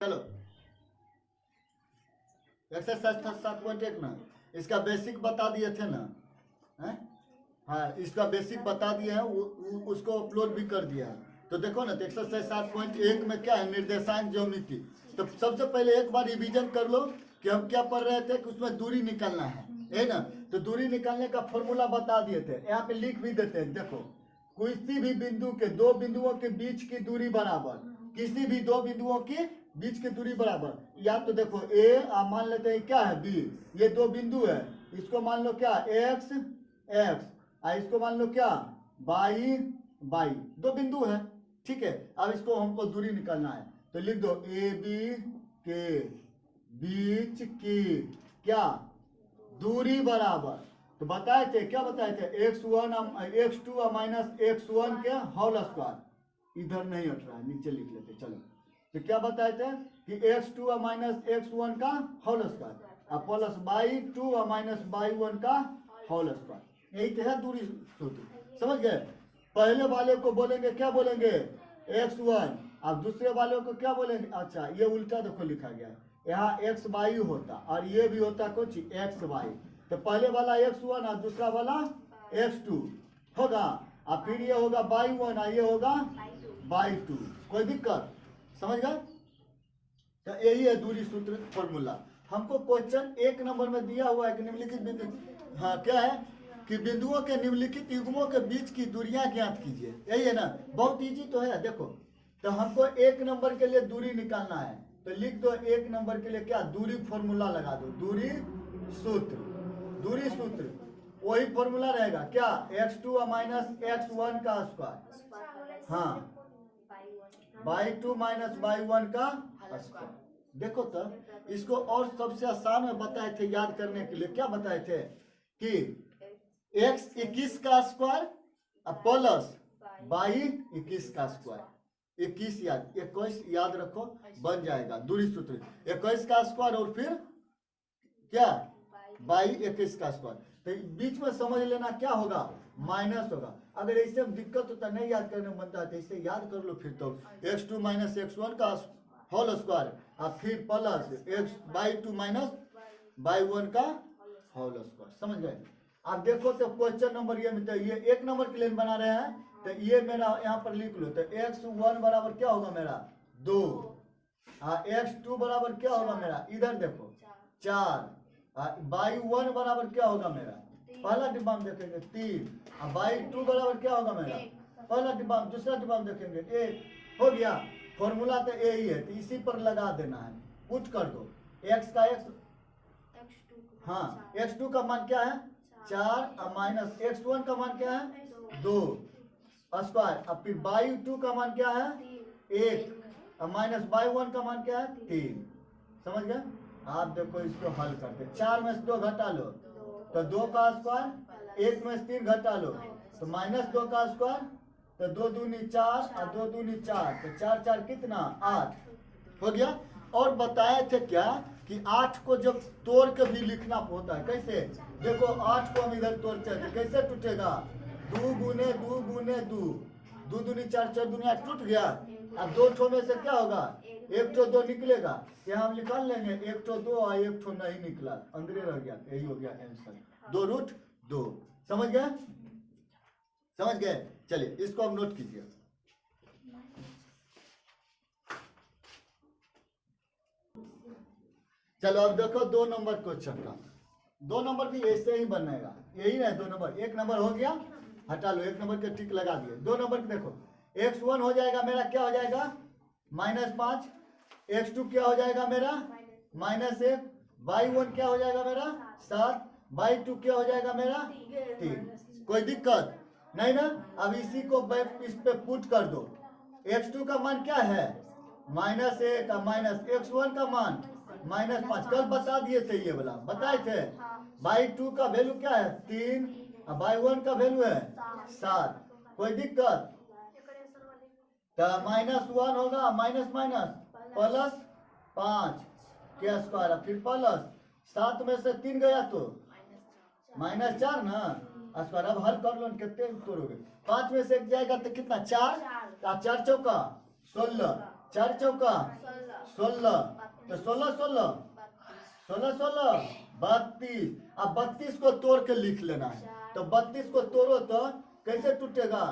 चलो एक्सरसाइज था 7.1 ना, इसका बेसिक बता दिए थे ना है? हाँ, इसका बेसिक बता दिए हैं, उसको अपलोड भी कर दिया है। तो देखो ना, तो एक्सरसाइज 7.1 में क्या है, निर्देशांक ज्यामिति। तो सबसे पहले एक बार रिवीजन कर लो कि हम क्या पढ़ रहे थे कि उसमें दूरी निकालना है ना। तो दूरी निकालने का फॉर्मूला बता दिए थे, यहाँ पे लिख भी देते हैं। देखो, किसी भी बिंदु के दो बिंदुओं के बीच की दूरी बराबर, किसी भी दो बिंदुओं की बीच की दूरी बराबर, या तो देखो ए मान लेते हैं क्या है बी, ये दो बिंदु है, इसको मान लो क्या एक्स एक्स, इसको मान लो क्या बाई बाई, दो बिंदु है। ठीक है, अब इसको हमको दूरी निकालना है, तो लिख दो ए बी के बीच की क्या दूरी बराबर। तो बताए थे, क्या बताए थे, x1 x2 माइनस x1 के होल स्क्वायर। इधर नहीं हट रहा है, नीचे लिख लेते चलो। तो क्या बताए थे कि x2 माइनस x1 का whole square plus y 2 minus y 1 का होल स्क्वायर। यही तो है दूरी सूत्र, समझ गए। पहले वाले को बोलेंगे क्या बोलेंगे x1, अब दूसरे वाले को क्या बोलेंगे, अच्छा ये उल्टा देखो लिखा गया है, यहाँ एक्स बाई होता और ये भी होता कुछ एक्स बाई। तो पहले वाला x1 और दूसरा वाला x2 होगा, और फिर ये होगा बाई 1 और ये होगा बाई 2। कोई दिक्कत, समझ गए। तो यही है दूरी सूत्र फॉर्मूला। हमको क्वेश्चन 1 नंबर में दिया हुआ है कि निम्नलिखित बिंदु, हाँ क्या है कि बिंदुओं के निम्नलिखित युग्मों के बीच की दूरियां ज्ञात कीजिए। यही है ना, बहुत इजी तो है। देखो, तो हमको 1 नंबर के लिए दूरी निकालना है, तो लिख दो 1 नंबर के लिए क्या दूरी फॉर्मूला लगा दो, दूरी सूत्र। दूरी सूत्र वही फॉर्मूला रहेगा क्या, x2 माइनस x1 का स्क्वायर, हाँ बाई 2 माइनस बाई 1 का स्क्वायर। देखो तो इसको और सबसे आसान में बताए थे याद करने के लिए, क्या बताए थे कि x 21 का स्क्वायर प्लस बाई 21 का स्क्वायर, 21 याद 21 याद रखो, बन जाएगा दूरी सूत्र 21 का स्क्वायर और फिर क्या बाई 21 का स्क्वायर। तो बीच में समझ लेना क्या होगा, माइनस होगा। अगर ऐसे दिक्कत होता नहीं याद करने में बनता है, तो इसे याद कर लो फिर। तो x2 माइनस x1 का होल स्क्वायर और फिर plus x by 2 minus y 1 का होल स्क्वायर, समझ गए। आप देखो तो क्वेश्चन नंबर ये मिलता है, ये 1 नंबर के लिए बना रहे हैं, तो ये मेरा यहाँ पर लिख लो। तो x1 बराबर क्या होगा मेरा 2, x2 बराबर क्या होगा मेरा, इधर देखो 4, बाई 1 बराबर क्या होगा मेरा, पहला डिब्बा में देखेंगे 3, और बाई 2 बराबर क्या होगा मेरा, पहला डिब्बा में, दूसरा डिब्बा में देखेंगे 1। हो गया, फॉर्मूला तो यही है, तो इसी पर लगा देना है, पुट कर दो x का x, हाँ x2 का मान क्या है 4 और माइनस x1 का मान क्या है 2 स्क्वायर, और फिर बाई 2 का मान क्या है 1 और माइनस बाई 1 का मान क्या है 3। समझ गए। आप देखो इसको हल करते, 4 में से 2 घटा लो तो 2 का स्क्वायर, 1 में से 3 घटा लो तो माइनस 2 का स्क्वायर, तो 2 दूनी 4 और 2 दूनी 4, तो 4 4 कितना 8 हो गया। और बताए थे क्या कि 8 को जब तोड़ के भी लिखना होता है, कैसे, देखो 8 को हम इधर तोड़ते हैं तो कैसे टूटेगा, 2 गुने 2 गुने 2, 2 दूनी 4 4 दूनी 8 टूट गया। अब 2 ठो में से क्या होगा, 1 ठो 2 निकलेगा, यहाँ हम निकाल लेंगे 1 ठो 2 और 1 ठो नहीं निकला, अंदर रह गया, यही हो गया आंसर 2√2। समझ गए, समझ गए। चलिए इसको हम नोट कीजिए। चलो अब देखो 2 नंबर क्वेश्चन का, 2 नंबर भी ऐसे ही बनेगा, यही है 2 नंबर। 1 नंबर हो गया, हटा लो, 1 नंबर के टिक लगा दिए। 2 नंबर देखो, x1 हो जाएगा मेरा क्या हो जाएगा -5, x2 क्या हो जाएगा मेरा -1, बाई 1 क्या हो जाएगा मेरा 7, बाई 2 क्या हो जाएगा मेरा 3। कोई दिक्कत नहीं ना। अब इसी को इस पे पुट कर दो, x2 का मान क्या है -1 और माइनस x1 का मान -5, कल बता दिए थे, ये वाला बताए थे। बाई 2 का वैल्यू क्या है 3 और बाई 1 का वैल्यू है 7। कोई दिक्कत, तो -1 होगा माइनस माइनस प्लस 5 के स्क्वायर, फिर प्लस 7 में से 3 गया तो -4 ना स्क्वायर। अब हल कर लो, कितने तोड़ोगे, 5 में से 1 जाएगा तो कितना 4, 4 चौका 16, 4 चौका 16, तो 16 16 16 16 32। अब 32 को तोड़ के लिख लेना है। तो 32 को तोड़ो तो कैसे टूटेगा?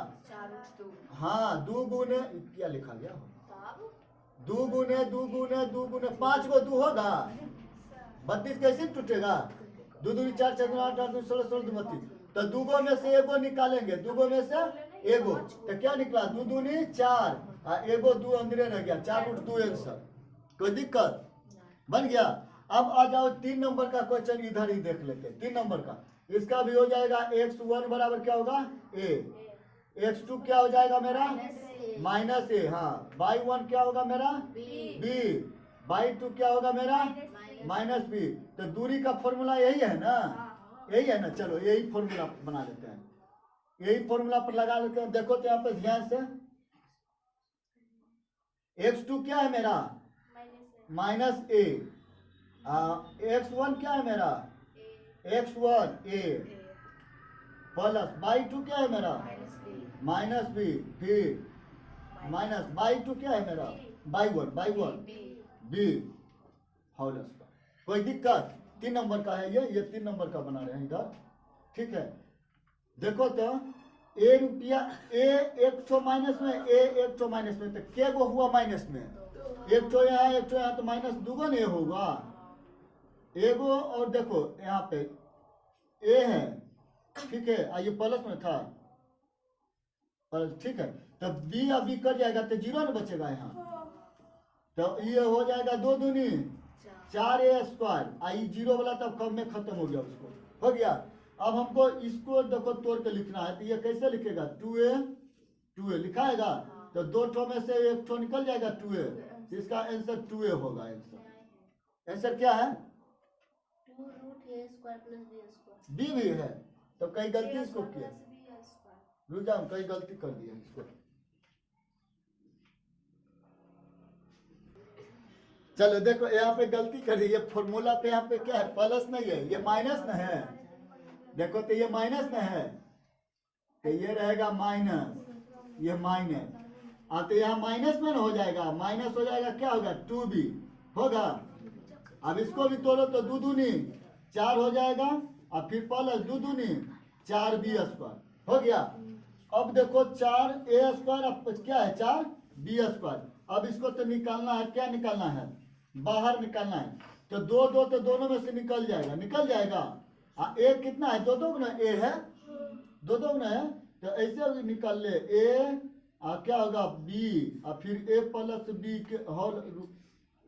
हाँ, 2 गुने क्या लिखा गया? 2 गुने 2 गुने 2 गुने 5 को 2 होगा। 32 कैसे टूटेगा? 2 दूनी 4 4 8 8 16 16 32। तो 2 गो में से एगो निकालेंगे, 2 गो में से एगो, तो क्या निकला? 2 दूनी 4 और एगो 2 अंदर रह गया, 4 रूट 2 आंसर। कोई दिक्कत? बन गया। अब आ जाओ 3 नंबर का क्वेश्चन, इधर ही देख लेते हैं। 3 नंबर का इसका भी हो जाएगा x1 बराबर क्या होगा? a। x2 क्या हो जाएगा मेरा? Minus a। हाँ, y1 क्या होगा मेरा? b। y2 क्या होगा मेरा? Minus b। तो दूरी का फॉर्मूला यही है ना? यही है ना? चलो यही फॉर्मूला बना लेते हैं, यही फॉर्मूला पर लगा लेते हैं। देखो तो यहाँ पे ध्यान से, x2 क्या है मेरा? Minus a। x1 क्या है मेरा? x1 a प्लस y2 क्या है मेरा? Minus b। फिर माइनस y2 क्या है मेरा? y1 b whole square. कोई दिक्कत? 3 नंबर का है ये 3 नंबर का बना रहे हैं इधर, ठीक है। देखो तो a रुपया a एक ठो माइनस में, a एक ठो माइनस में, तो क्या वो हुआ माइनस में? एक ठो यहाँ एक ठो यहाँ, तो माइनस दुगुन a होगा एगो। और देखो यहाँ पे a है, ठीक है, ये प्लस में था प्लस, ठीक है। तो b अभी कट जाएगा तो 0 ना बचेगा यहाँ, तो ये हो जाएगा 2 दूनी 4a स्क्वायर। आई 0 वाला तब कब में खत्म हो गया, उसको हो गया। अब हमको इसको देखो तोड़ के लिखना है, तो ये कैसे लिखेगा? 2a लिखाएगा, तो 2 ठो में से एक ठो निकल जाएगा 2a, इसका आंसर 2a होगा। आंसर क्या है? 2 root a square plus b square. b भी है, तो कहीं गलती इसको किया, रुक जाओ, कहीं गलती कर दिया इसको। चलो देखो यहाँ पे गलती कर दी, ये फॉर्मूला पे यहाँ पे क्या है? प्लस नहीं है, ये माइनस न है। देखो तो ये माइनस न है, तो ये रहेगा माइनस, ये माइनस। तो यहाँ माइनस में हो जाएगा, माइनस हो जाएगा, क्या होगा? 2b होगा। अब इसको भी तोड़ो तो 2 दूनी 4 हो जाएगा, और फिर प्लस 2 दूनी 4b स्क्वायर हो गया। अब देखो 4a स्क्वायर, अब क्या है? 4b square. अब इसको तो निकालना है, क्या निकालना है? बाहर निकालना है। तो 2 2 तो दोनों में से निकल जाएगा। a कितना है? 2 2 गुना a है, 2 2 गुना है, तो ऐसे निकाल ले a, क्या होगा? b, और फिर a प्लस b के होल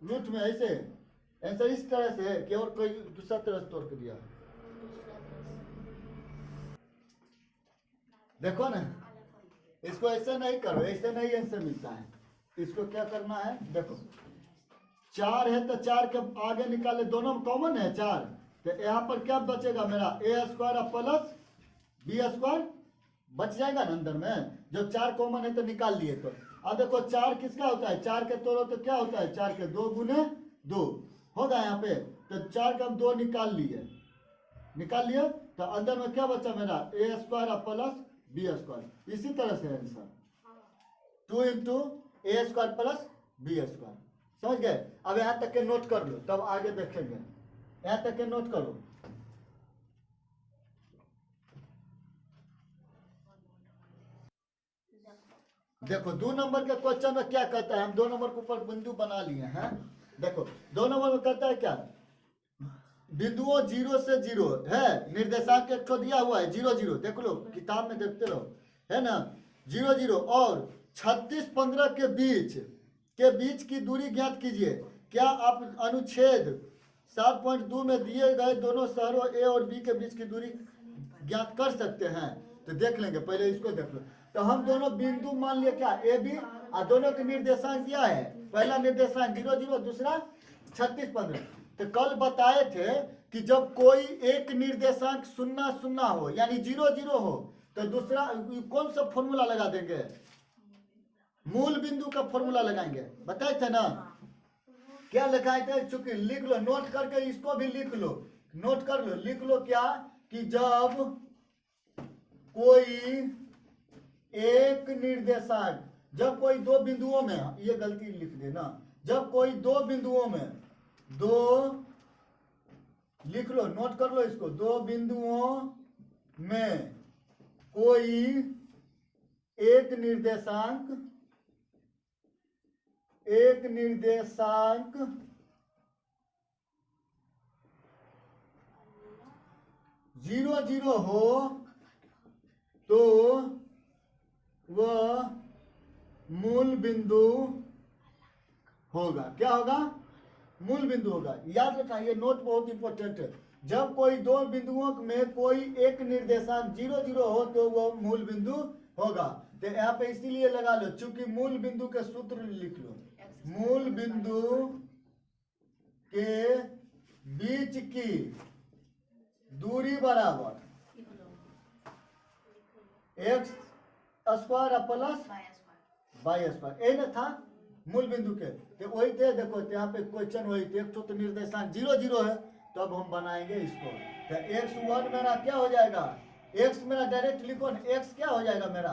रूट में। ऐसे आंसर इस तरह से है कि और कोई दूसरा तरह से तोड़ के दिया। देखो ना, इसको ऐसे नहीं करो, ऐसे नहीं आंसर मिलता है। इसको क्या करना है? देखो 4 है तो 4 के आगे निकाले, दोनों में कॉमन है 4, तो यहाँ पर क्या बचेगा मेरा? a square plus b square बच जाएगा ना अंदर में। जब 4 कॉमन है तो निकाल लिए। तो अब देखो 4 किसका होता है? 4 के तोड़ो तो क्या होता है? 4 के 2 गुने 2 होगा यहाँ पे, तो 4 का हम 2 निकाल लिए, तो अंदर में क्या बचा मेरा? a square plus b square. इसी तरह से answer 2 into a square plus b square. समझ गए? अब यहाँ तक के नोट कर लो, तब आगे देखेंगे। यहाँ तक के नोट करो। देखो 2 नंबर के क्वेश्चन में क्या कहता है? हम 2 नंबर के ऊपर बिंदु बना लिए हैं। देखो 2 नंबर में कहता है क्या? बिंदुओं 0 से 0 है, निर्देशांक एक ठो दिया हुआ है 0 0, देख लो किताब में देखते रहो, है ना? 0 0 और 36 15 के बीच की दूरी ज्ञात कीजिए। क्या आप अनुच्छेद 7.2 में दिए गए दोनों शहरों ए और बी के बीच की दूरी ज्ञात कर सकते हैं? तो देख लेंगे, पहले इसको देख लो। तो हम दोनों बिंदु मान लिए क्या? ए बी, और दोनों के निर्देशांक दिया है। पहला निर्देशांक 0 0, दूसरा 36 15। तो कल बताए थे कि जब कोई एक निर्देशांक 0 0 हो, यानी 0 0 हो, तो दूसरा कौन सा फॉर्मूला लगा देंगे? मूल बिंदु का फॉर्मूला लगाएंगे, बताए थे ना? क्या लिखाए थे? चूंकि लिख लो, नोट करके इसको भी लिख लो, नोट कर लो, लिख लो क्या? कि जब कोई एक निर्देशांक जब कोई दो बिंदुओं में, ये गलती लिख देना, जब कोई दो बिंदुओं में, दो लिख लो, नोट कर लो इसको, दो बिंदुओं में कोई एक निर्देशांक 0 0 हो तो वह मूल बिंदु होगा। क्या होगा? मूल बिंदु होगा। याद रखना, ये नोट बहुत इंपॉर्टेंट है। जब कोई दो बिंदुओं में कोई एक निर्देशांक 0 0 हो तो वह मूल बिंदु होगा। तो यहाँ पे इसीलिए लगा लो, चूंकि मूल बिंदु के सूत्र लिख लो, मूल बिंदु के बीच की दूरी बराबर x square plus y square, यही ना था मूल बिंदु के। तो वही थे, देखो यहाँ पे क्वेश्चन वही थे, एक तो निर्देशांक 0 0 है, तो अब हम बनाएंगे इसको। तो x1 मेरा क्या हो जाएगा, x मेरा डायरेक्ट लिखो ना, x क्या हो जाएगा मेरा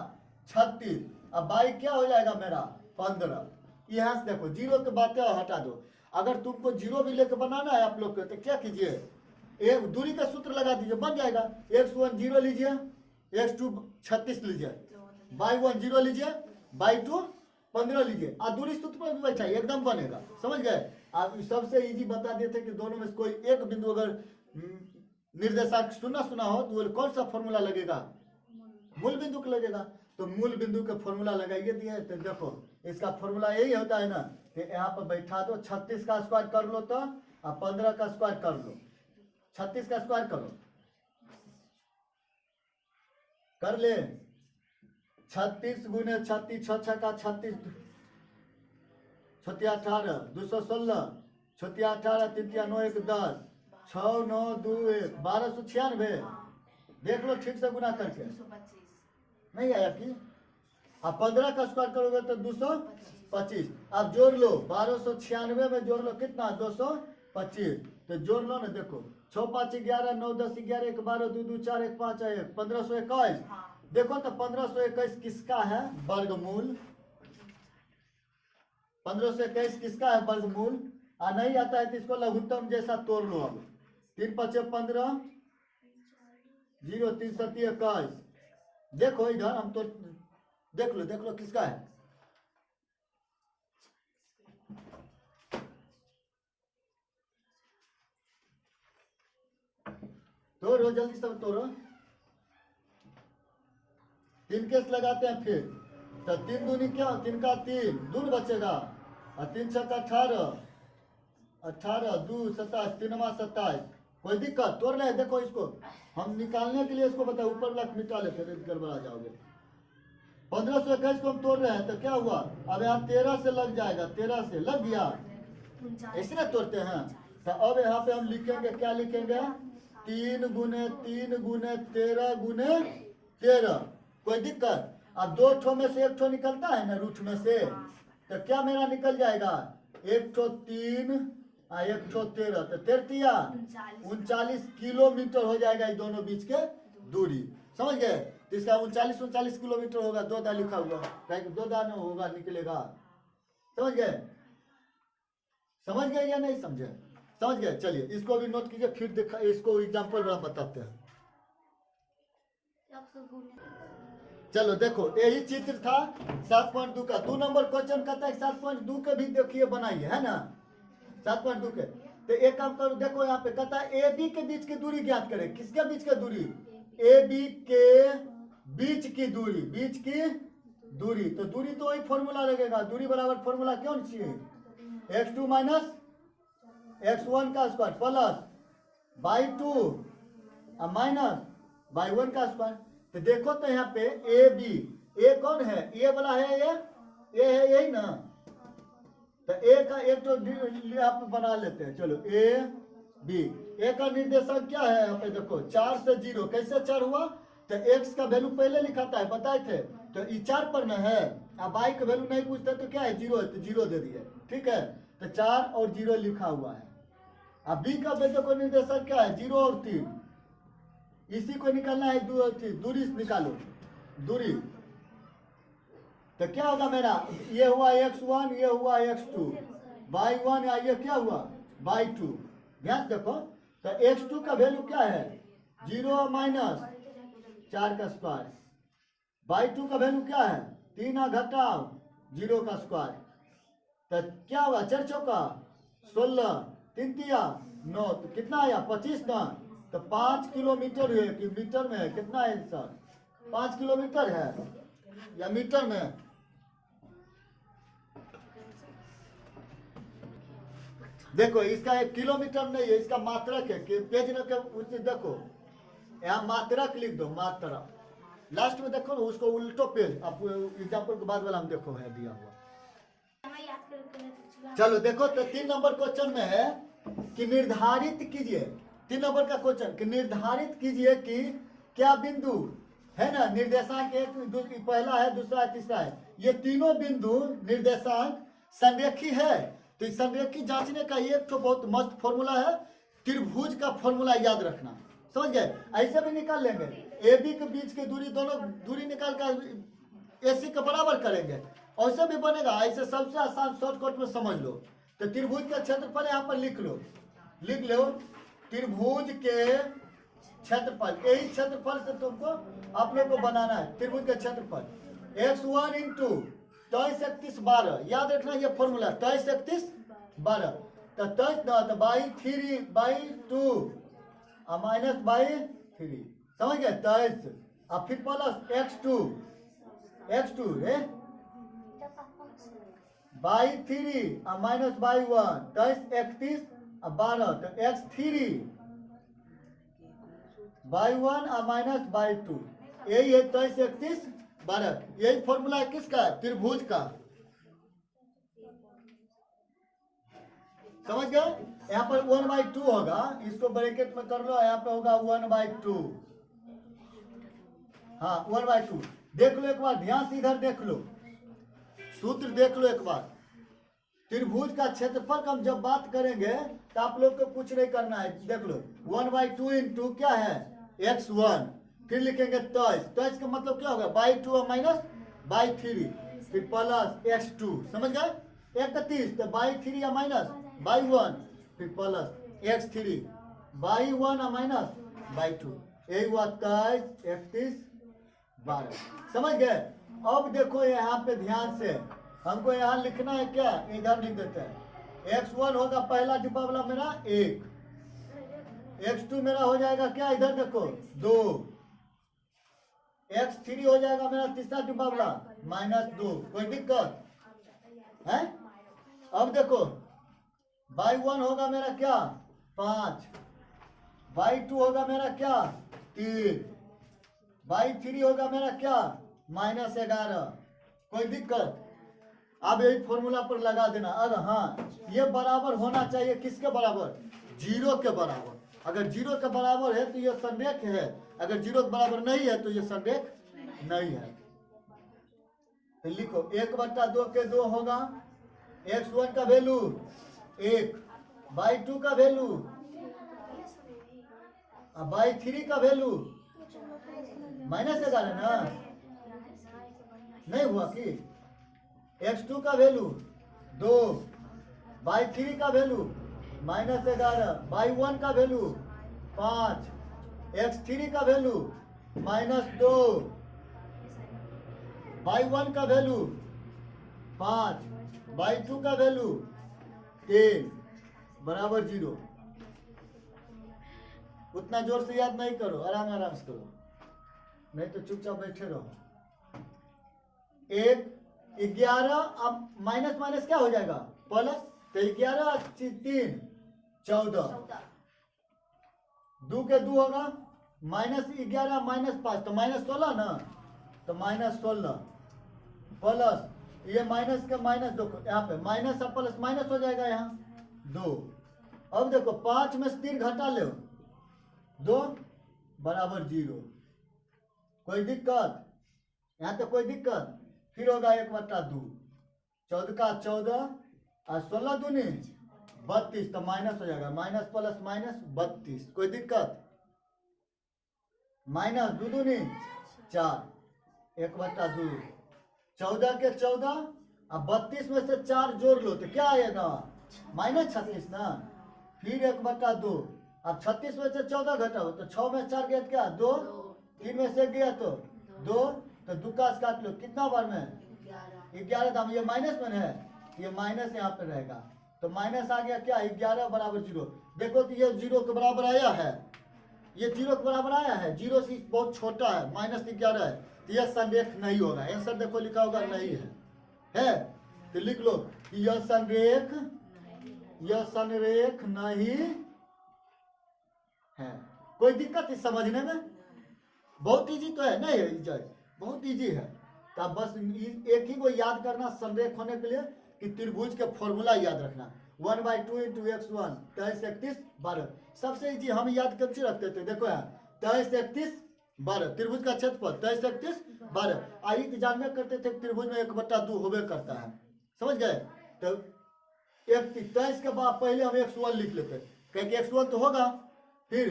36, अब y क्या हो जाएगा मेरा 15। यहाँ से देखो 0 के बातें हटा दो। अगर तुमको 0 भी लेकर बनाना है आप लोग को, तो क्या कीजिए, एक दूरी का सूत्र लगा दीजिए, बन जाएगा। x1 0 लीजिए, x2 36 लीजिए, y1 0 लीजिए, y2 15 लीजिए, और दूरी सूत्र पर भी बैठाइए, एकदम बनेगा। समझ गए? आप सबसे इजी बता दिए थे कि दोनों में से कोई एक बिंदु अगर निर्देशांक सुना हो तो वो कौन सा फॉर्मूला लगेगा, मूल बिंदु का लगेगा। तो मूल बिंदु का फॉर्मूला लगाइए दिए। तो देखो इसका फॉर्मूला यही होता है ना, तो यहाँ पर बैठा दो, 36 का स्क्वायर कर लो तो, और 15 का स्क्वायर कर लो, 36 का स्क्वायर करो, कर ले। 36 गुने 36, 6 का 36, 6 18, 216, 6 18, 3 9 1 10, 6 9 2 1 1296। देख लो ठीक से गुना करके, नहीं आया कि? आप 15 का स्क्वायर करोगे तो 225। आप जोड़ लो, 1296 में जोड़ लो कितना, 225। तो जोड़ लो ना, देखो 6 5 11, 9 10 11, 1 12, 2 2 4 1 5 1, 1521। देखो तो 1521 किसका है, वर्गमूल। 1521 किसका है, वर्गमूल। नहीं आता है तो इसको लघुत्तम जैसा तोड़ लो। अब 3 5 15, 0 3 7 21। देखो इधर हम तो देख लो किसका है। तोड़ो जल्दी सब तोड़ो। 3 केस लगाते हैं फिर, तो 3 दूनी क्या, 3 का 3 दूर बचेगा, और 3 6 का 18, 18 2 27, 3 27। कोई दिक्कत? तोड़ रहे हैं, देखो इसको हम निकालने के लिए इसको बताओ, ऊपर लग मिटा लेते हैं, गड़बड़ा जाओगे। 1521 को हम तोड़ रहे हैं तो क्या हुआ, अब यहाँ 13 से लग जाएगा, 13 से लग गया, ऐसे ना तोड़ते हैं। तो अब यहाँ पे हम लिखेंगे, क्या लिखेंगे, 3 गुने 3 गुने 13 गुने 13। कोई दिक्कत? अब 2 ठो में से 1 ठो निकलता है ना रूट में से, तो क्या मेरा निकल जाएगा, 1 ठो 3 और 1 ठो 13, तो 39 किलोमीटर हो जाएगा ये दोनों बीच के दूरी। समझ गए? तो इसका 39 किलोमीटर होगा, 2 दा लिखा हुआ, 2 दा नहीं होगा, निकलेगा। समझ गए? समझ गए या नहीं समझे? समझ गए? चलिए इसको भी नोट कीजिए, फिर देखा इसको एग्जाम्पल बड़ा बताते हैं। चलो देखो यही चित्र था 7.2 का। 2 नंबर क्वेश्चन कहता है 7.2 के भी देखिए बनाइए, है ना, 7.2 के। तो एक काम करो, देखो यहाँ पे कहता है ए बी के बीच की दूरी ज्ञात करें। किसके बीच की दूरी? ए बी के बीच की दूरी, बीच की दूरी। तो दूरी तो वही फॉर्मूला लगेगा, दूरी बराबर फॉर्मूला क्यों चाहिए, x2 माइनस x1 का square plus y2 minus y1 का स्क्वायर। तो देखो तो यहाँ पे ए बी, ए कौन है, ए वाला है, ये है यही ना। तो ए का एक तो आप बना लेते हैं। चलो ए बी, ए का निर्देशक क्या है, यहाँ पे देखो 4 से 0। कैसे 4 हुआ, तो x का वैल्यू पहले लिखाता है, बताए थे, तो ये 4 पर न है। अब y का वैल्यू नहीं पूछते तो क्या है, 0 है, तो 0 दे दिए, ठीक है। तो 4 और 0 लिखा हुआ है। अब b का वैल्यू को निर्देशक क्या है, 0 और 3। इसी को निकालना है, दूरी निकालो, दूरी तो क्या होगा मेरा, ये हुआ x1, ये हुआ x2, y1 या ये क्या हुआ y2। ध्यान देखो, तो x2 का वैल्यू क्या है 0 माइनस 4 का स्क्वायर, y2 का वैल्यू क्या है 3 घटाओ 0 का स्क्वायर। तो क्या हुआ 4 चौका 16, 3 तिया 9, तो कितना आया 25 ना। तो 5 किलोमीटर है कि मीटर में है, कितना है सर 5 किलोमीटर है या मीटर में। देखो इसका एक किलोमीटर नहीं है, इसका मात्रक है कि पेज न के उसे देखो, यहाँ मात्रक लिख दो, मात्रक लास्ट में देखो ना, उसको उल्टो पेज आप एग्जाम्पल के बाद वाला हम देखो है दिया हुआ। चलो देखो, तो 3 नंबर क्वेश्चन में है कि निर्धारित कीजिए, 3 नंबर का क्वेश्चन कि निर्धारित कीजिए कि क्या बिंदु है ना, निर्देशांक एक पहला है, दूसरा है, तीसरा है, ये तीनों बिंदु निर्देशांक संरेखी है। तो इस संरेखी जांचने का एक तो बहुत मस्त फॉर्मूला है, त्रिभुज का फॉर्मूला याद रखना, समझ गए। ऐसे भी निकाल लेंगे, ए बी के बीच की दूरी, दोनों दूरी निकाल कर AC के बराबर करेंगे, ऐसे भी बनेगा। ऐसे सबसे आसान शॉर्टकट में समझ लो। तो त्रिभुज का क्षेत्रफल यहाँ पर लिख लो, त्रिभुज के क्षेत्रफल, यही क्षेत्रफल से तुमको आप लोग को बनाना है त्रिभुज का क्षेत्रफल। x1 इंटू 23 31 12, याद रखना ये फॉर्मूला 23 31 12। तो 23 तो बाई 3 बाई 2 माइनस बाई 3, समझ गए 23, और फिर प्लस x2 है बाई 3 माइनस बाई 1, 23 31 12, तो x3 बाई 1 माइनस बाई 2, यही है 23 31 12। यही फॉर्मूला है किसका, त्रिभुज का, समझ गए। यहाँ पर 1/2 होगा, इसको ब्रैकेट में कर लो, यहाँ पे होगा 1/2, हाँ 1/2। देख लो एक बार ध्यान से, इधर देख लो, सूत्र देख लो एक बार। त्रिभुज का क्षेत्रफल का हम जब बात करेंगे तो आप लोग को कुछ नहीं करना है, देख लो 1/2 इंटू क्या है x1, फिर लिखेंगे 23 का मतलब क्या होगा बाई 2 माइनस बाई 3, फिर प्लस x2, समझ गए 31, तो बाई 3 या माइनस बाई 1, फिर plus x3 by 1 minus by 2, यही हुआ 23 31 12, समझ गए। अब देखो यहाँ पे ध्यान से, हमको यहाँ लिखना है क्या, इधर लिख देते हैं। x1 होगा पहला डिब्बा वाला मेरा 1, x2 मेरा हो जाएगा क्या, इधर देखो 2, x3 हो जाएगा मेरा तीसरा डिब्बा वाला -2, कोई दिक्कत है। अब देखो बाई 1 होगा मेरा क्या 5, बाई 2 होगा मेरा क्या 3, बाई 3 होगा मेरा क्या -11, कोई दिक्कत। अब यही फॉर्मूला पर लगा देना। अब हाँ, ये बराबर होना चाहिए किसके बराबर, 0 के बराबर। अगर 0 के बराबर है तो ये संरेख है, अगर 0 के बराबर नहीं है तो ये संरेख नहीं है। तो लिखो 1/2 के 2 होगा, x1 का वैल्यू 1, बाई 2 का वैल्यू, बाई 3 का वैल्यू -11 ना, नहीं हुआ कि x2 का वैल्यू 2, बाई 3 का वैल्यू -11, बाई 1 का वैल्यू 5, x3 का वैल्यू -2, बाई 1 का वैल्यू 5, बाई 2 का वैल्यू 3 बराबर 0। उतना जोर से याद नहीं करो, आराम आराम से करो, नहीं तो चुपचाप बैठे रहो। 11, अब माइनस माइनस क्या हो जाएगा प्लस, तो 11 3 14, 2 के 2 होगा -11 -5, तो -16 ना, तो -16 प्लस ये माइनस का माइनस, देखो यहाँ पे माइनस और प्लस माइनस हो जाएगा यहाँ 2। अब देखो 5 में से 3 घटा लो 2 बराबर 0, कोई दिक्कत, यहाँ तो कोई दिक्कत। फिर होगा 1/2, 14 का 14 और 16 दूनी 32, तो माइनस हो जाएगा, माइनस प्लस माइनस 32, कोई दिक्कत, -2 दूनी 4, 1/2 14 के 14, अब 32 में से 4 जोड़ लो तो क्या आएगा, -36 ना। फिर 1/2, अब 36 में से 14 घटाओ तो 6 में 4 गया क्या 2, 3 में से गया तो 2, तो 2 का काट लो, कितना बार में 11 दाम, ये माइनस में है, ये माइनस यहाँ पे रहेगा, तो माइनस आ गया क्या 11 बराबर 0। देखो तो ये 0 के बराबर आया है, ये 0 के बराबर आया है, 0 से बहुत छोटा है, -11 है, तो यह संरेख नहीं होगा। आंसर देखो लिखा होगा नहीं है तो लिख लो कि यह संरेख नहीं है। कोई दिक्कत है समझने में, बहुत इजी तो है नहीं है जय, बहुत इजी है। तो बस एक ही को याद करना संरेख होने के लिए कि त्रिभुज के फॉर्मूला याद रखना, 1/2 × x1 23 31 12। सबसे इजी हम याद कैसे रखते थे, देखो यहाँ 23 31 12, त्रिभुज का क्षेत्रफल 23 31 12। आई तो जानने करते थे त्रिभुज में 1/2 होबे करता है, समझ गए। तो 23 के बाद पहले हम x1 लिख लेते क्योंकि x1 तो होगा, फिर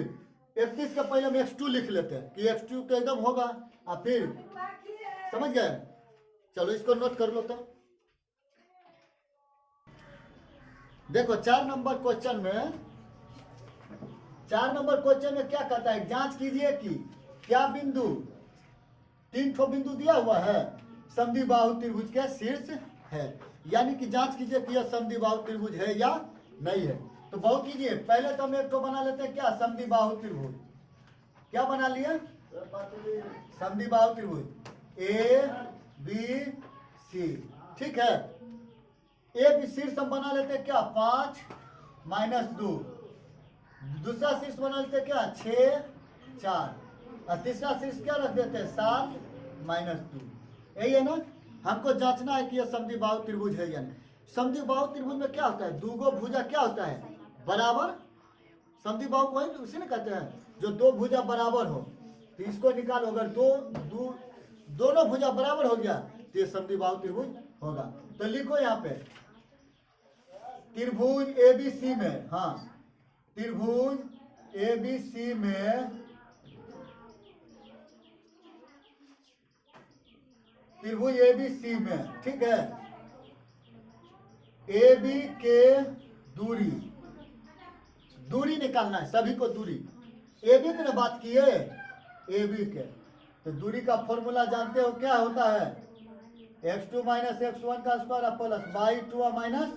31 के पहले हम x2 लिख लेते हैं कि x2 तो एकदम होगा, और फिर समझ गए। चलो इसको नोट कर लो। तो देखो 4 नंबर क्वेश्चन में क्या कहता है, जांच कीजिए कि क्या बिंदु 3 ठो बिंदु दिया हुआ है समद्विबाहु त्रिभुज के शीर्ष है, यानी कि जांच कीजिए कि यह समद्विबाहु त्रिभुज है या नहीं है। तो बहुत कीजिए, पहले तो हम एक ठो बना लेते हैं क्या समद्विबाहु त्रिभुज, क्या बना लिए समद्विबाहु त्रिभुज ABC, ठीक है। एक शीर्ष हम बना लेते हैं क्या 5 -2, दूसरा शीर्ष बना लेते हैं क्या 6 4, और तीसरा शीर्ष क्या रख देते हैं 7 -2। यही है ना, हमको जांचना है कि यह समद्विबाहु त्रिभुज है या नहीं। समद्विबाहु त्रिभुज में क्या होता है, दूगो भुजा क्या होता है बराबर, समद्विबाहु वही उसे ना कहते हैं जो दो भुजा बराबर हो, तो इसको निकालो, अगर दोनों भुजा बराबर हो गया तो ये समद्विबाहु त्रिभुज होगा। तो लिखो यहाँ पे त्रिभुज ABC में, हाँ त्रिभुज ABC में ठीक है, AB के दूरी निकालना है, सभी को दूरी, AB की ना बात की है, AB के तो दूरी का फॉर्मूला जानते हो क्या होता है, x2 - x1 का square plus y2 minus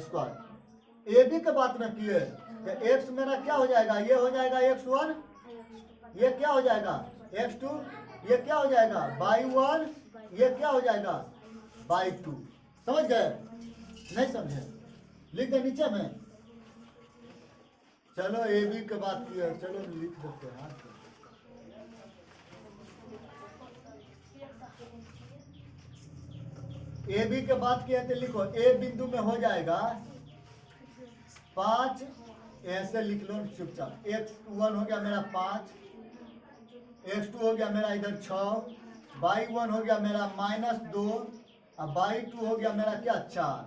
square. AB की बात ना किए तो x मेरा क्या हो जाएगा, ये हो जाएगा x1, ये क्या हो जाएगा x2, ये क्या हो जाएगा y1, ये क्या हो जाएगा y2। समझ गए, नहीं समझे लिख दे नीचे में। चलो AB की बात की है, चलो लिख देते हैं। AB की बात की है तो लिखो A बिंदु में हो जाएगा 5, ऐसे लिख लो चुपचाप, x1 हो गया मेरा 5, x2 हो गया मेरा इधर 6, y1 हो गया मेरा -2, और y2 हो गया मेरा क्या 4।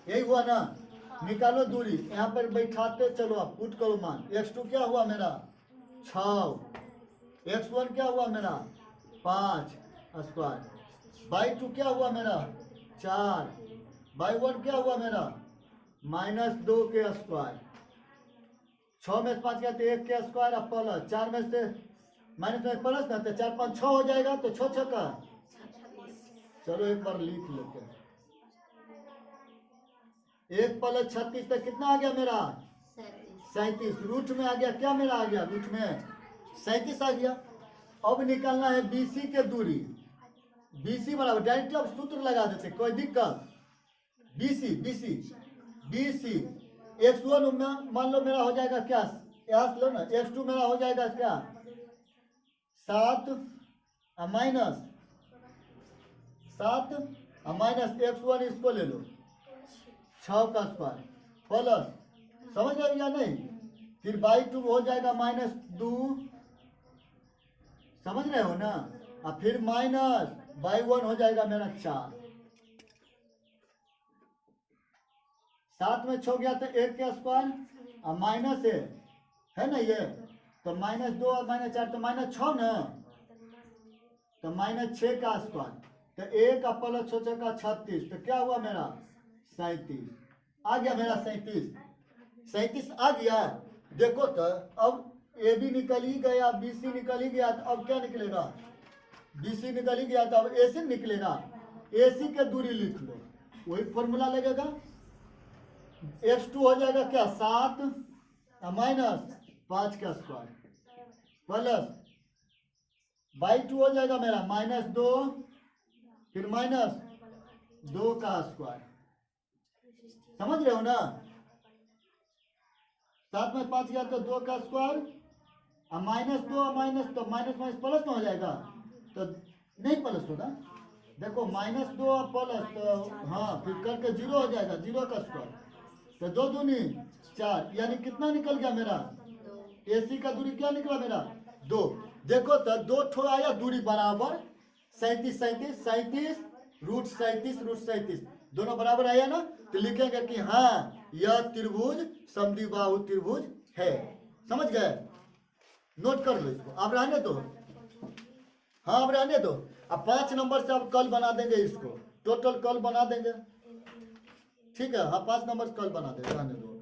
यही हुआ ना, निकालो दूरी, यहाँ पर बैठाते चलो, आप पुट करो मान, x2 क्या हुआ मेरा 6, x1 क्या हुआ मेरा 5 स्क्वायर, y2 क्या हुआ मेरा 4, y1 क्या हुआ मेरा -2 के स्क्वायर, 6 में से 5 गया तो 1 के स्क्वायर अब प्लस 4 में से माइनस में प्लस ना, तो 4 5 6 हो जाएगा, तो 6 6 का, चलो एक बार लिख लेते हैं, 1 + 36 तो कितना आ गया मेरा 37, रूट में आ गया क्या मेरा आ गया, रूट में 37 आ गया। अब निकालना है BC के दूरी, BC बराबर डायरेक्ट अब सूत्र लगा देते, कोई दिक्कत, BC x1 में मान लो मेरा हो जाएगा क्या, यहाँ से लो ना, x2 मेरा हो जाएगा क्या 7 माइनस x1, इसको ले लो 6 का स्क्वायर प्लस, समझ रहे या नहीं, फिर y2 हो जाएगा -2, समझ रहे हो ना, और फिर माइनस y1 हो जाएगा मेरा 4, 7 में 6 गया तो 1 का स्क्वायर और माइनस है ना, ये तो -2 और -4 तो -6 ना, तो तो -6 का स्क्वायर, तो 1 का प्लस 6 का 36, तो क्या हुआ मेरा 37 आ गया मेरा 37 आ गया। देखो तो अब ए बी निकल ही गया, बी सी निकल ही गया, तो अब क्या निकलेगा, बी सी निकल ही गया, तो अब ए सी निकलेगा। ए सी के दूरी लिख लो, वही फॉर्मूला लगेगा। x2 हो जाएगा क्या 7 -5 का स्क्वायर प्लस y2 हो जाएगा मेरा -2 फिर -2 का स्क्वायर। समझ रहे हो ना, 7 में 5 गया तो 2 का स्क्वायर, अब -2 तो माइनस प्लस में हो जाएगा, तो नहीं प्लस होगा। देखो -2 प्लस, तो हाँ फिर करके 0 हो जाएगा, 0 का स्क्वायर, तो 2 दूनी 4, यानी कितना निकल गया मेरा, AC का दूरी क्या निकला मेरा 2। देखो तो 2 ठो आया दूरी बराबर 37 रूट 37 दोनों बराबर आया ना, तो लिखेंगे कि हाँ यह त्रिभुज समद्विबाहु त्रिभुज है। समझ गए, नोट कर लो इसको, अब रहने दो, हाँ अब रहने दो। अब 5 नंबर से अब कल बना देंगे इसको, टोटल कल बना देंगे, ठीक है। हाँ 5 नंबर कल बना देंगे, रहने दो।